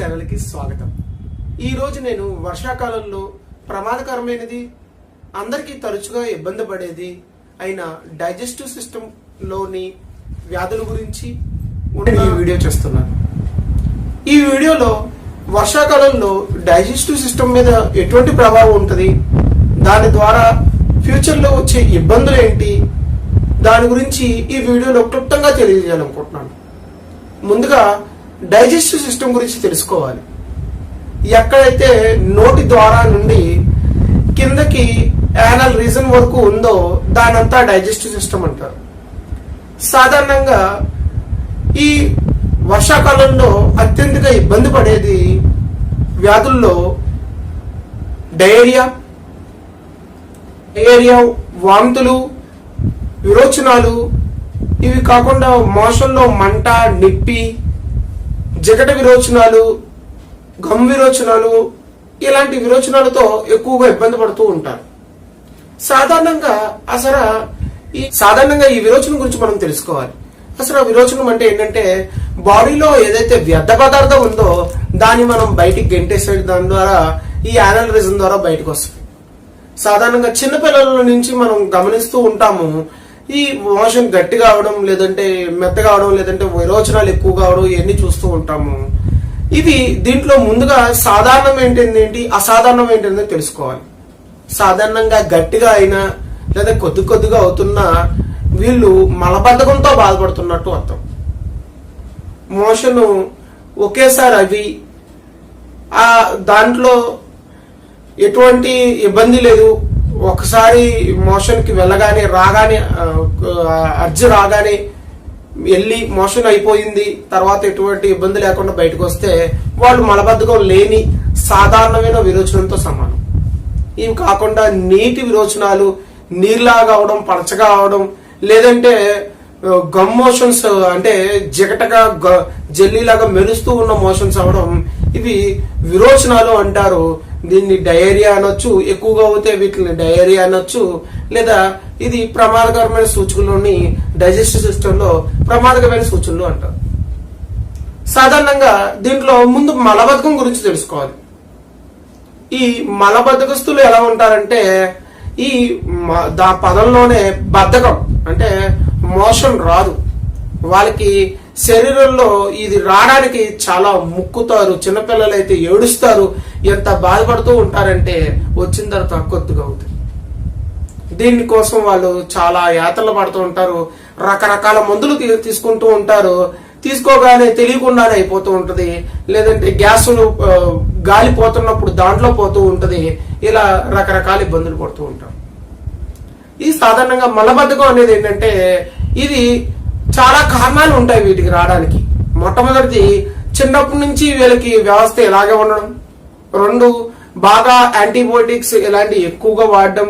ఛానల్కి స్వాగతం. ఈరోజు నేను వర్షాకాలంలో ప్రమాదకరమైనది, అందరికీ తరచుగా ఇబ్బంది పడేది అయిన డైజెస్టివ్ సిస్టంలోని వ్యాధుల గురించి ఈ వీడియో చేస్తున్నాను. ఈ వీడియోలో వర్షాకాలంలో డైజెస్టివ్ సిస్టమ్ మీద ఎటువంటి ప్రభావం ఉంటుంది, దాని ద్వారా ఫ్యూచర్లో వచ్చే ఇబ్బందులు ఏంటి, దాని గురించి ఈ వీడియోలో క్లుప్తంగా తెలియజేయాలనుకుంటున్నాను. ముందుగా డైజెస్టివ్ సిస్టమ్ గురించి తెలుసుకోవాలి. ఎక్కడైతే నోటి ద్వారా నుండి కిందకి యానల్ రీజన్ వరకు ఉందో దానంతా డైజెస్టివ్ సిస్టమ్ అంటారు. సాధారణంగా ఈ వర్షాకాలంలో అత్యంత ఇబ్బంది పడేది వ్యాధుల్లో డయేరియా, వాంతులు, విరోచనాలు, ఇవి కాకుండా మోషన్లో మంట, నిప్పి, జగట విరోచనాలు, గమ్ విరోచనాలు, ఇలాంటి విరోచనాలతో ఎక్కువగా ఇబ్బంది పడుతూ ఉంటారు. సాధారణంగా ఈ విరోచనం గురించి మనం తెలుసుకోవాలి. అసలు విరోచనం అంటే ఏంటంటే బాడీలో ఏదైతే వ్యర్థ పదార్థం ఉందో దాన్ని మనం బయటికి గెంటేసే దాని ద్వారా ఈ యానల్ రీజన్ ద్వారా బయటకు వస్తుంది. సాధారణంగా చిన్నపిల్లల నుంచి మనం గమనిస్తూ ఉంటాము, ఈ మోషన్ గట్టిగా అవడం, లేదంటే మెత్తగా అవడం, లేదంటే విరోచనాలు ఎక్కువ కావడం, ఇవన్నీ చూస్తూ ఉంటాము. ఇవి దీంట్లో ముందుగా సాధారణం ఏంటి, అసాధారణం ఏంటనేది తెలుసుకోవాలి. సాధారణంగా గట్టిగా అయినా లేదా కొద్దిగా అవుతున్నా వీళ్ళు మలబద్ధకంతో బాధపడుతున్నట్టు అర్థం. మోషన్ ఒకేసారి అవి దాంట్లో ఎటువంటి ఇబ్బంది లేదు. ఒకసారి మోషన్ కి వెళ్ళగానే అర్జీ రాగానే వెళ్ళి మోషన్ అయిపోయింది, తర్వాత ఎటువంటి ఇబ్బంది లేకుండా బయటకు వస్తే వాళ్ళు మలబద్ధకం లేని సాధారణమైన విరోచనంతో సమానం. ఇవి కాకుండా నీటి విరోచనాలు, నీరులాగా అవడం, పలచగా అవడం, లేదంటే గమ్ మోషన్స్ అంటే జిగటగా జెల్లీలాగా మెరుస్తూ ఉన్న మోషన్స్ అవడం, ఇవి విరోచనాలు అంటారు. దీన్ని డయేరియా అనొచ్చు, ఎక్కువగా అవుతే వీటిని డయేరియా అనొచ్చు, లేదా ఇది ప్రమాదకరమైన సూచనలోని డైజెస్టివ్ సిస్టమ్ లో ప్రమాదకరమైన సూచనలు అంటారు. సాధారణంగా దీంట్లో ముందు మలబద్ధకం గురించి తెలుసుకోవాలి. ఈ మలబద్ధకస్తులు ఎలా ఉంటారంటే ఈ పదంలోనే బద్ధకం అంటే మోషన్ రాదు. వాళ్ళకి శరీరంలో ఇది రావడానికి చాలా ముక్కుతారు. చిన్నపిల్లలు అయితే ఏడుస్తారు, ఎంత బాధపడుతూ ఉంటారంటే వచ్చిన తర్వాత కొద్దిగా అవుతుంది. దీనికోసం వాళ్ళు చాలా యాతనలు పడుతూ ఉంటారు, రకరకాల మందులు తీసుకుంటూ ఉంటారు. తీసుకోగానే తెలియకుండానే అయిపోతూ ఉంటది, లేదంటే గ్యాసులు గాలిపోతున్నప్పుడు దాంట్లో పోతూ ఉంటది. ఇలా రకరకాల ఇబ్బందులు పడుతూ ఉంటారు. ఈ సాధారణంగా మలబద్ధకం అనేది ఏంటంటే ఇది చాలా కారణాలు ఉంటాయి వీటికి రావడానికి. మొట్టమొదటిది చిన్నప్పటి నుంచి వీళ్ళకి వ్యవస్థ ఇలాగే ఉండడం. 2 బాగా యాంటీబయోటిక్స్ ఇలాంటివి ఎక్కువగా వాడడం.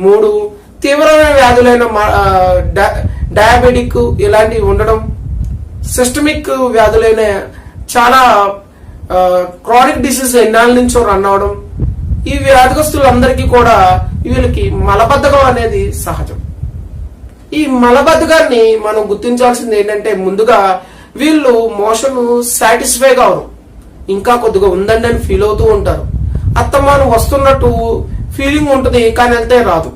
3 తీవ్రమైన వ్యాధులైన డయాబెటిక్ ఇలాంటివి ఉండడం. సిస్టమిక్ వ్యాధులైన చాలా క్రానిక్ డిసీజ్ ఎన్నాళ్ళ నుంచో రన్ అవడం. ఈ వ్యాధిగ్రస్తులందరికీ కూడా వీళ్ళకి మలబద్ధకం అనేది సహజం. ఈ మలబద్ధకాన్ని మనం గుర్తించాల్సింది ఏంటంటే ముందుగా వీళ్ళు మోషన్ సాటిస్ఫైగా అవరు, ఇంకా కొద్దిగా ఉందండి అని ఫీల్ అవుతూ ఉంటారు. అత్తమాను వస్తున్నట్టు ఫీలింగ్ ఉంటుంది, కానీ వెళ్తే రాదు.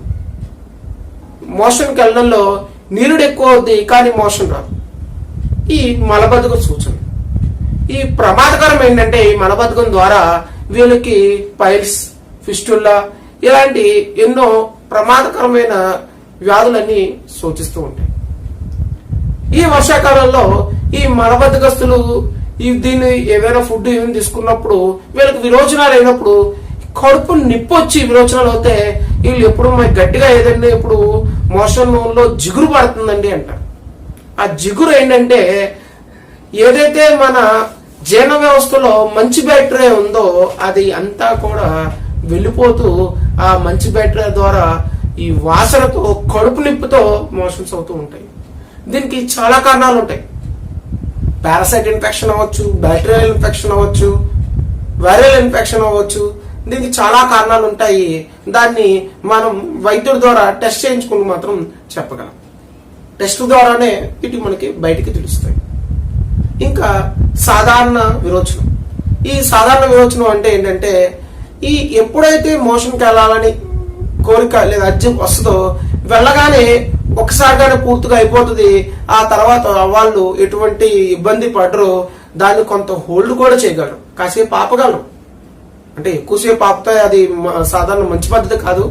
మోషన్కి వెళ్ళడంలో నీరుడు ఎక్కువ అవుద్ది, కానీ మోషన్ రాదు. ఈ మలబద్ధకం సూచన. ఈ ప్రమాదకరం ఏంటంటే ఈ మలబద్ధకం ద్వారా వీళ్ళకి పైల్స్, ఫిస్టుల్లా ఇలాంటి ఎన్నో ప్రమాదకరమైన వ్యాధులన్నీ సూచిస్తూ ఉంటాయి. ఈ వర్షాకాలంలో ఈ మలబద్ధకస్తులు దీన్ని ఏదైనా ఫుడ్ ఏమైనా తీసుకున్నప్పుడు వీళ్ళకి విరోచనాలు అయినప్పుడు కడుపు నిప్పు వచ్చి విరోచనాలు అవుతే వీళ్ళు ఎప్పుడు గట్టిగా ఏదైనా ఇప్పుడు మోషన్ లో జిగురు పడుతుందండి అంటారు. ఆ జిగురు ఏంటంటే ఏదైతే మన జీర్ణ వ్యవస్థలో మంచి బ్యాక్టీరియా ఉందో అది అంతా కూడా వెళ్ళిపోతూ ఆ మంచి బ్యాక్టీరియా ద్వారా ఈ వాసనతో కడుపు నిప్పుతో మోషన్స్ అవుతూ ఉంటాయి. దీనికి చాలా కారణాలు ఉంటాయి. పారాసైట్ ఇన్ఫెక్షన్ అవ్వచ్చు, బ్యాక్టీరియల్ ఇన్ఫెక్షన్ అవ్వచ్చు, వైరల్ ఇన్ఫెక్షన్ అవ్వచ్చు. దీనికి చాలా కారణాలు ఉంటాయి. దాన్ని మనం వైద్యుడి ద్వారా టెస్ట్ చేయించుకుని మాత్రం చెప్పగలం. టెస్ట్ ద్వారానే ఇటు మనకి బయటికి తెలుస్తాయి. ఇంకా సాధారణ విరోచనం. ఈ సాధారణ విరోచనం అంటే ఏంటంటే ఈ ఎప్పుడైతే మోషన్కి వెళ్ళాలని కోరిక లేదా అర్జం వస్తుందో వెళ్ళగానే ఒకసారిగానే పూర్తిగా అయిపోతుంది. ఆ తర్వాత వాళ్ళు ఎటువంటి ఇబ్బంది పడరు, దాన్ని కొంత హోల్డ్ కూడా చేయగలరు, కాసేపు ఆపగలరు. అంటే ఎక్కువసేపు ఆపితే అది సాధారణ మంచి పద్ధతి కాదు,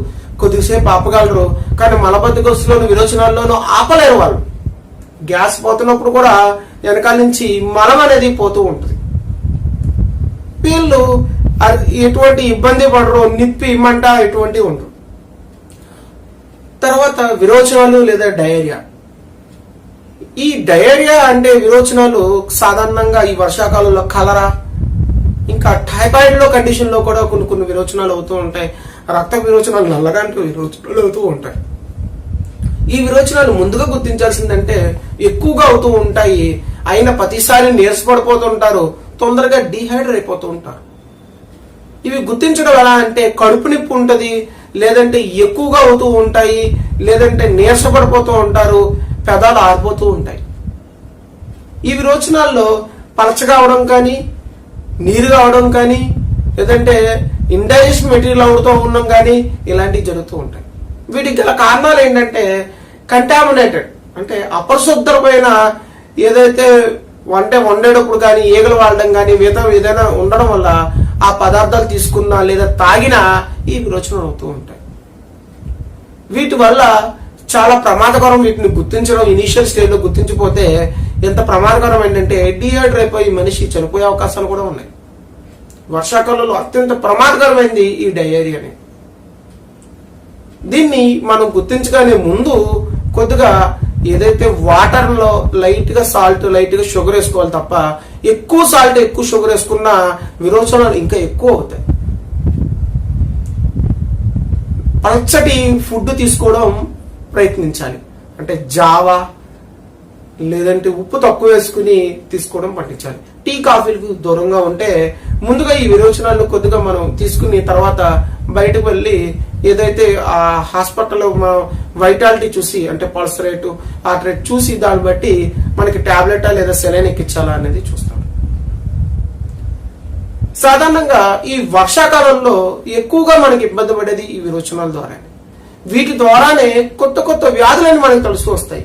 కొద్దిసేపు ఆపగలరు. కానీ మలబద్ధకస్తులోను విరోచనాల్లోనూ ఆపలేరు వాళ్ళు. గ్యాస్ పోతున్నప్పుడు కూడా వెనకాల నుంచి మలం అనేది పోతూ ఉంటుంది. వీళ్ళు ఎటువంటి ఇబ్బంది పడరు, నిప్పి మంట ఎటువంటివి ఉండరు. తర్వాత విరోచనాలు లేదా డయేరియా. ఈ డయేరియా అంటే విరోచనాలు సాధారణంగా ఈ వర్షాకాలంలో కలరా, ఇంకా టైఫాయిడ్ లో కండిషన్ లో కూడా కొన్ని విరోచనాలు అవుతూ ఉంటాయి. రక్త విరోచనాలు, నల్లగాంటి విరోచనాలు అవుతూ ఉంటాయి. ఈ విరోచనాలు ముందుగా గుర్తించాల్సిందంటే ఎక్కువగా అవుతూ ఉంటాయి, అయిన ప్రతిసారి నీరసపడిపోతుంటారు, తొందరగా డీహైడ్రేట్ అయిపోతూ ఉంటారు. ఇవి గుర్తించడం ఎలా అంటే కడుపు నొప్పి ఉంటది, లేదంటే ఎక్కువగా అవుతూ ఉంటాయి, లేదంటే నీరసపడిపోతూ ఉంటారు, పెదాలు ఆరిపోతూ ఉంటాయి. ఈ విరోచనాల్లో పలచగా అవడం కానీ, నీరుగా అవడం కానీ, లేదంటే ఇండైజెషన్ మెటీరియల్ అవుతూ ఉండడం కానీ ఇలాంటివి జరుగుతూ ఉంటాయి. వీటికి గల కారణాలు ఏంటంటే కంటామినేటెడ్ అంటే అపరిశుభ్రమైన ఏదైతే వండేటప్పుడు కానీ ఈగలు వాడడం కానీ మిగతా ఏదైనా ఉండడం వల్ల ఆ పదార్థాలు తీసుకున్నా లేదా తాగినా ఈ విరోచనాలు అవుతూ ఉంటాయి. వీటి వల్ల చాలా ప్రమాదకరం. వీటిని గుర్తించడం ఇనీషియల్ స్టేజ్ లో గుర్తించిపోతే ఎంత ప్రమాదకరం ఏంటంటే డీహైడ్రేట్ అయిపోయి మనిషి చనిపోయే అవకాశాలు కూడా ఉన్నాయి. వర్షాకాలంలో అత్యంత ప్రమాదకరమైంది ఈ డయేరియాని. దీన్ని మనం గుర్తించగానే ముందు కొద్దిగా ఏదైతే వాటర్ లో లైట్ గా సాల్ట్, లైట్ గా షుగర్ వేసుకోవాలి తప్ప ఎక్కువ సాల్ట్, ఎక్కువ షుగర్ వేసుకున్న విరోచనాలు ఇంకా ఎక్కువ అవుతాయి. పల్చటి ఫుడ్ తీసుకోవడం ప్రయత్నించాలి. అంటే జావా లేదంటే ఉప్పు తక్కువ వేసుకుని తీసుకోవడం పట్టించాలి. టీ కాఫీలకు దూరంగా ఉంటే ముందుగా ఈ విరోచనాలు కొద్దిగా మనం తీసుకుని తర్వాత బయటకు వెళ్ళి ఏదైతే ఆ హాస్పిటల్లో వైటాలిటీ చూసి అంటే పల్స్ రేటు, హార్ట్ రేట్ చూసి దాన్ని బట్టి మనకి టాబ్లెటా లేదా సెలైన్ ఎక్కించాలా అనేది చూస్తాం. సాధారణంగా ఈ వర్షాకాలంలో ఎక్కువగా మనకి ఇబ్బంది పడేది ఈ విరోచనాల ద్వారా. వీటి ద్వారానే కొత్త కొత్త వ్యాధులని మనకు తెలుస్తూ వస్తాయి.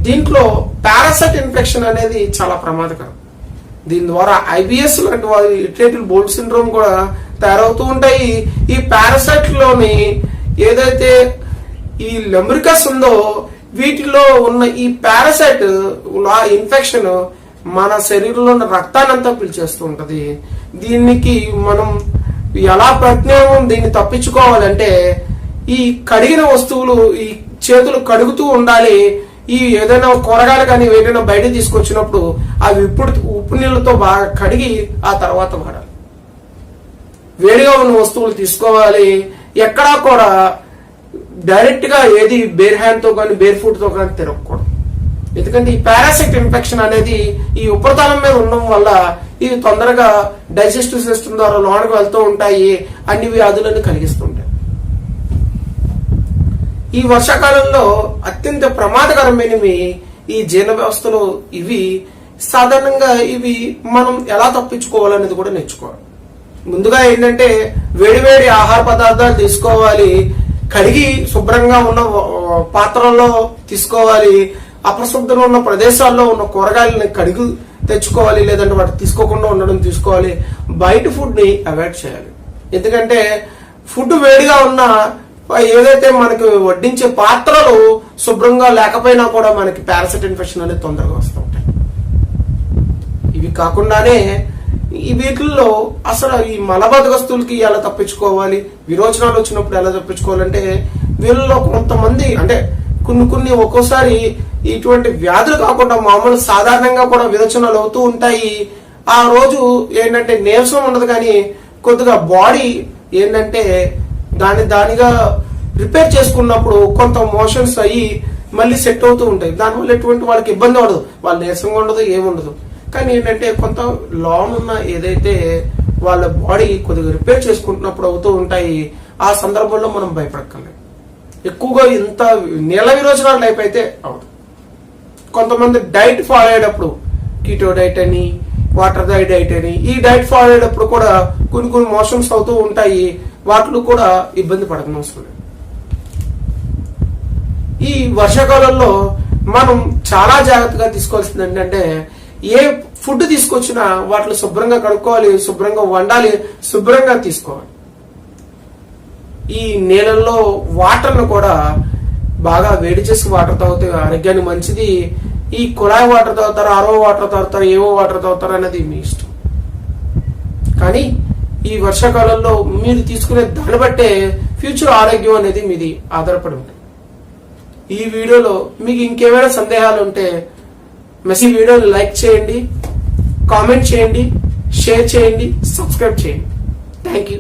దీంట్లో పారాసైట్ ఇన్ఫెక్షన్ అనేది చాలా ప్రమాదకరం. దీని ద్వారా ఐబిఎస్ లాంటి ఇరిటేటివ్ బౌల్ సిండ్రోమ్ కూడా తయారవుతూ ఉంటాయి. ఈ పారాసైట్ లోని ఏదైతే ఈ లెమ్రికస్ ఉందో వీటిలో ఉన్న ఈ పారాసైట్ ఇన్ఫెక్షన్ మన శరీరంలో ఉన్న రక్తాన్ని అంతా పిలిచేస్తూ ఉంటది. దీనికి మనం ఎలా ప్రజ్ఞానం దీన్ని తప్పించుకోవాలంటే ఈ కడిగిన వస్తువులు ఈ చేతులు కడుగుతూ ఉండాలి. ఈ ఏదైనా కూరగాయలు కానీ ఏదైనా బయట తీసుకొచ్చినప్పుడు అవి ఉప్పు నీళ్ళతో బాగా కడిగి ఆ తర్వాత వాడాలి. వేడిగా ఉన్న వస్తువులు తీసుకోవాలి. ఎక్కడా కూడా డైరెక్ట్ గా ఏది బేర్ హ్యాండ్ తో కానీ బేర్ ఫుట్ తో కానీ తిరగకూడదు. ఎందుకంటే ఈ పారాసైట్ ఇన్ఫెక్షన్ అనేది ఈ ఉపరితలం మీద ఉండడం వల్ల ఇవి తొందరగా డైజెస్టివ్ సిస్టమ్ ద్వారా లోనకు వెళ్తూ ఉంటాయి, అన్ని వ్యాధులను కలిగిస్తుంటాయి. ఈ వర్షాకాలంలో అత్యంత ప్రమాదకరమైనవి ఈ జీర్ణ వ్యవస్థలో ఇవి. సాధారణంగా ఇవి మనం ఎలా తప్పించుకోవాలనేది కూడా నేర్చుకోవాలి. ముందుగా ఏంటంటే వేడివేడి ఆహార పదార్థాలు తీసుకోవాలి, కడిగి శుభ్రంగా ఉన్న పాత్రల్లో తీసుకోవాలి. అపరిశుభ్రంగా ఉన్న ప్రదేశాల్లో ఉన్న కూరగాయలని కడిగి తెచ్చుకోవాలి, లేదంటే వాటి తీసుకోకుండా ఉండడం తీసుకోవాలి. బయట ఫుడ్ ని అవాయిడ్ చేయాలి. ఎందుకంటే ఫుడ్ వేడిగా ఉన్న ఏదైతే మనకి వడ్డించే పాత్రలు శుభ్రంగా లేకపోయినా కూడా మనకి పారాసైట్ ఇన్ఫెక్షన్ అనేది తొందరగా వస్తూ ఉంటాయి. ఇవి కాకుండానే ఈ వీటిల్లో అసలు ఈ మలబద్ధకస్తులకి ఎలా తప్పించుకోవాలి, విరోచనాలు వచ్చినప్పుడు ఎలా తప్పించుకోవాలంటే వీళ్ళలో కొంతమంది అంటే కొన్ని ఒక్కోసారి ఇటువంటి వ్యాధులు కాకుండా మామూలు సాధారణంగా కూడా విరోచనాలు అవుతూ ఉంటాయి. ఆ రోజు ఏంటంటే నీరసం ఉండదు, కానీ కొద్దిగా బాడీ ఏంటంటే దానిగా రిపేర్ చేసుకున్నప్పుడు కొంత మోషన్స్ అయ్యి మళ్ళీ సెట్ అవుతూ ఉంటాయి. దానివల్ల ఎటువంటి వాళ్ళకి ఇబ్బంది ఉండదు, వాళ్ళు నీరసంగా ఉండదు, ఏముండదు. కానీ ఏంటంటే కొంత లాన్ ఉన్న ఏదైతే వాళ్ళ బాడీ కొద్దిగా రిపేర్ చేసుకుంటున్నప్పుడు అవుతూ ఉంటాయి. ఆ సందర్భంలో మనం భయపడక్కర్లేదు. ఎక్కువగా ఇంత నీళ్ళ విరోచనాల టైప్ అయితే అవదు. కొంతమంది డైట్ ఫాలో అయ్యేటప్పుడు కీటో డైట్ అని వాటర్ డైట్ అని. ఈ డైట్ ఫాలో అయ్యేటప్పుడు కూడా కొన్ని మోషన్స్ అవుతూ ఉంటాయి, వాటిలో కూడా ఇబ్బంది పడకం అవసరం లేదు. ఈ వర్షాకాలంలో మనం చాలా జాగ్రత్తగా తీసుకోవాల్సింది ఏంటంటే, ఏ ఫుడ్ తీసుకొచ్చినా వాటిని శుభ్రంగా కడుక్కోవాలి, శుభ్రంగా వండాలి, శుభ్రంగా తీసుకోవాలి. ఈ నీళ్ళల్లో వాటర్ను కూడా బాగా వేడి చేసి వాటర్ తాగితే ఆరోగ్యానికి మంచిది. ఈ కుళాయి వాటర్ తాగుతారు, ఆరో వాటర్ తాగుతారు, ఏవో వాటర్ తాగుతారు అనేది మీ ఇష్టం. కానీ ఈ వర్షాకాలంలో మీరు తీసుకునే దాన్ని బట్టే ఫ్యూచర్ ఆరోగ్యం అనేది మీది ఆధారపడి ఉంటుంది. ఈ వీడియోలో మీకు ఇంకేమైనా సందేహాలు ఉంటే ఈ వీడియోని లైక్ చేయండి, కామెంట్ చేయండి, షేర్ చేయండి, సబ్స్క్రైబ్ చేయండి. Thank you.